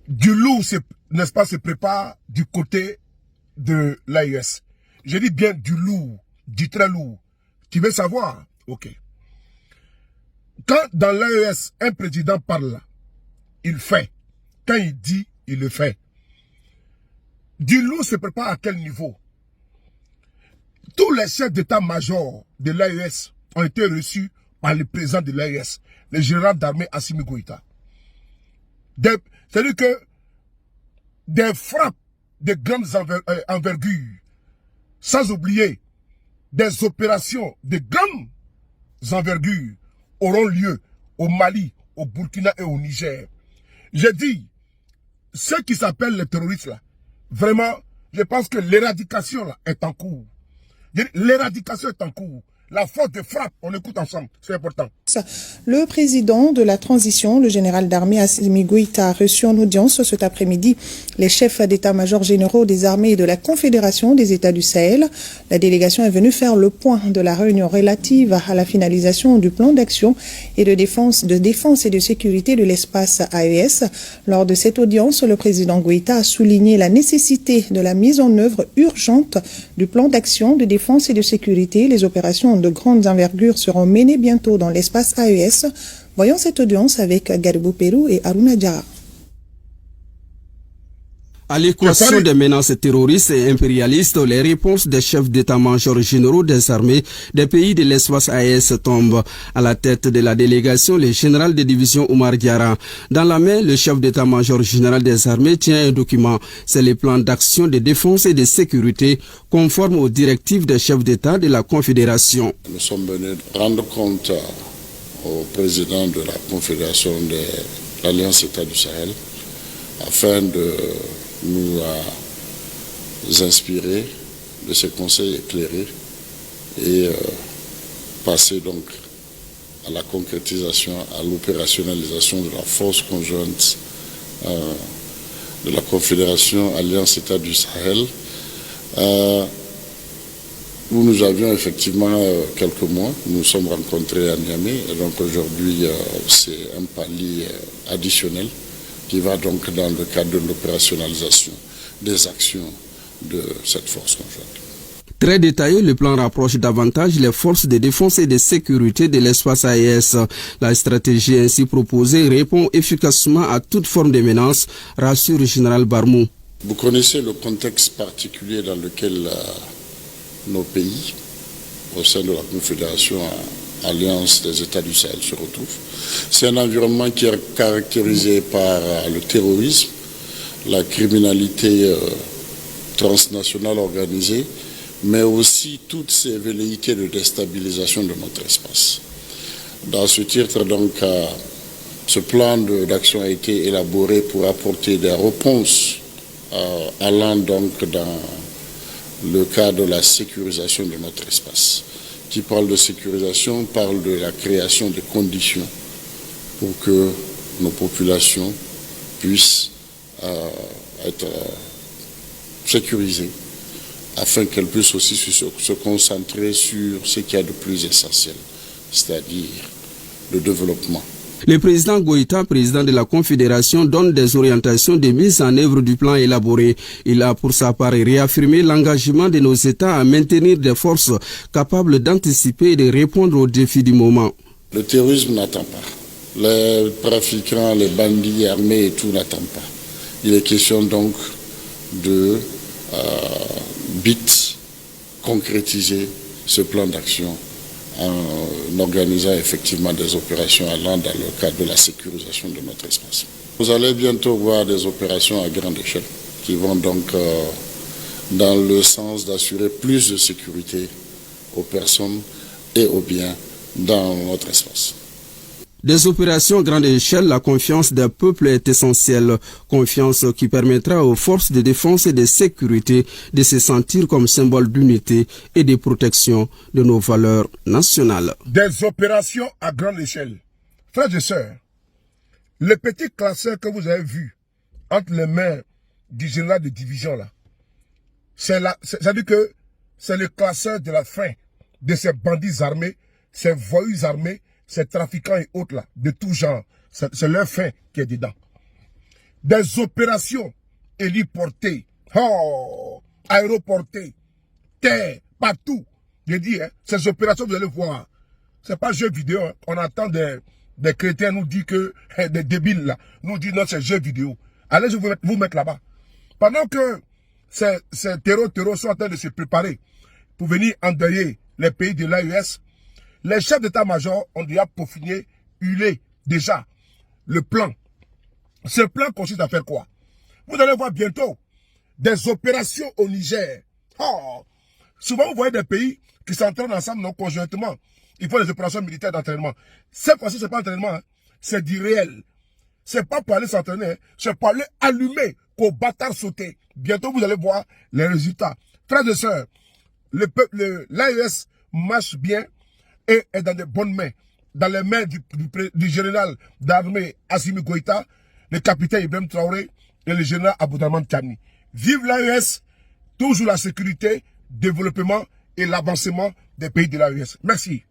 du loup, n'est-ce pas, se prépare du côté de l'AES. Je dis bien du lourd, du très lourd. Tu veux savoir? Ok. Quand dans l'AES, un président parle, il fait. Quand il dit, il le fait. Du lourd se prépare à quel niveau? Tous les chefs d'état-major de l'AES ont été reçus par le président de l'AES, le général d'armée Assimi Goïta. C'est-à-dire que des frappes de grandes envergures, sans oublier des opérations de grandes envergures, auront lieu au Mali, au Burkina et au Niger. J'ai dit, ceux qui s'appellent les terroristes là, vraiment, je pense que l'éradication là est en cours. L'éradication est en cours. La force de frappe, on écoute ensemble, c'est important. Le président de la transition, le général d'armée Assimi Goïta, a reçu en audience cet après-midi les chefs d'état-major généraux des armées et de la Confédération des États du Sahel. La délégation est venue faire le point de la réunion relative à la finalisation du plan d'action et de défense et de sécurité de l'espace AES. Lors de cette audience, le président Goïta a souligné la nécessité de la mise en œuvre urgente du plan d'action de défense et de sécurité. Les opérations de grandes envergures seront menées bientôt dans l'espace AES. Voyons cette audience avec Garibou Pérou et Aruna Diarra. À l'équation des menaces terroristes et impérialistes, les réponses des chefs d'état-major généraux des armées des pays de l'espace AES tombent. À la tête de la délégation, le général de division Oumar Diarra. Dans la main, le chef d'état-major général des armées tient un document. C'est le plan d'action de défense et de sécurité conforme aux directives des chefs d'État de la Confédération. Nous sommes venus rendre compte au président de la Confédération de l'Alliance État du Sahel afin de nous inspirer de ces conseils éclairés et passer donc à la concrétisation, à l'opérationnalisation de la force conjointe de la Confédération Alliance État du Sahel, où nous avions effectivement quelques mois. Nous nous sommes rencontrés à Niamey et donc aujourd'hui c'est un palier additionnel qui va donc dans le cadre de l'opérationnalisation des actions de cette force conjointe. Très détaillé, le plan rapproche davantage les forces de défense et de sécurité de l'espace AES. La stratégie ainsi proposée répond efficacement à toute forme de menace, rassure le général Barmou. Vous connaissez le contexte particulier dans lequel nos pays, au sein de la Confédération Alliance des États du Sahel, se retrouvent. C'est un environnement qui est caractérisé par le terrorisme, la criminalité transnationale organisée, mais aussi toutes ces velléités de déstabilisation de notre espace. Dans ce titre, donc, ce plan d'action a été élaboré pour apporter des réponses allant donc dans le cadre de la sécurisation de notre espace. Qui parle de sécurisation parle de la création de conditions pour que nos populations puissent être sécurisées afin qu'elles puissent aussi se concentrer sur ce qu'il y a de plus essentiel, c'est-à-dire le développement. Le président Goïta, président de la Confédération, donne des orientations de mise en œuvre du plan élaboré. Il a pour sa part réaffirmé l'engagement de nos États à maintenir des forces capables d'anticiper et de répondre aux défis du moment. Le terrorisme n'attend pas. Les trafiquants, les bandits armés et tout n'attendent pas. Il est question donc de concrétiser ce plan d'action en organisant effectivement des opérations allant dans le cadre de la sécurisation de notre espace. Vous allez bientôt voir des opérations à grande échelle qui vont donc dans le sens d'assurer plus de sécurité aux personnes et aux biens dans notre espace. Des opérations à grande échelle, la confiance des peuples est essentielle. Confiance qui permettra aux forces de défense et de sécurité de se sentir comme symbole d'unité et de protection de nos valeurs nationales. Des opérations à grande échelle. Frères et sœurs, le petit classeur que vous avez vu entre les mains du général de division là, c'est-à-dire que c'est le classeur de la fin de ces bandits armés, ces voyous armés, ces trafiquants et autres là, de tout genre. C'est leur fin qui est dedans. des opérations héliportées, aéroportées, terre, partout. J'ai dit, hein, ces opérations, vous allez voir, c'est pas jeu vidéo. Hein. On entend des chrétiens nous dire que, des débiles là, nous disent non, c'est jeu vidéo. Allez, je vais vous mettre là-bas. Pendant que ces terreaux sont en train de se préparer pour venir endeuiller les pays de l'AES, les chefs d'état-major ont déjà peaufiné, huilé déjà le plan. Ce plan consiste à faire quoi? Vous allez voir bientôt des opérations au Niger. Souvent, vous voyez des pays qui s'entraînent ensemble non conjointement. Ils font des opérations militaires d'entraînement. Cette fois-ci, c'est pas entraînement, hein. C'est du réel. C'est pas pour aller s'entraîner, hein. C'est pour aller allumer, qu'au bâtard sauter. Bientôt, vous allez voir les résultats. Frères et sœurs, l'AES marche bien et est dans de bonnes mains. Dans les mains du général d'armée Assimi Goïta, le capitaine Ibrahim Traoré et le général Abdourahmane Tiani. Vive l'AES, toujours la sécurité, développement et l'avancement des pays de l'AES. Merci.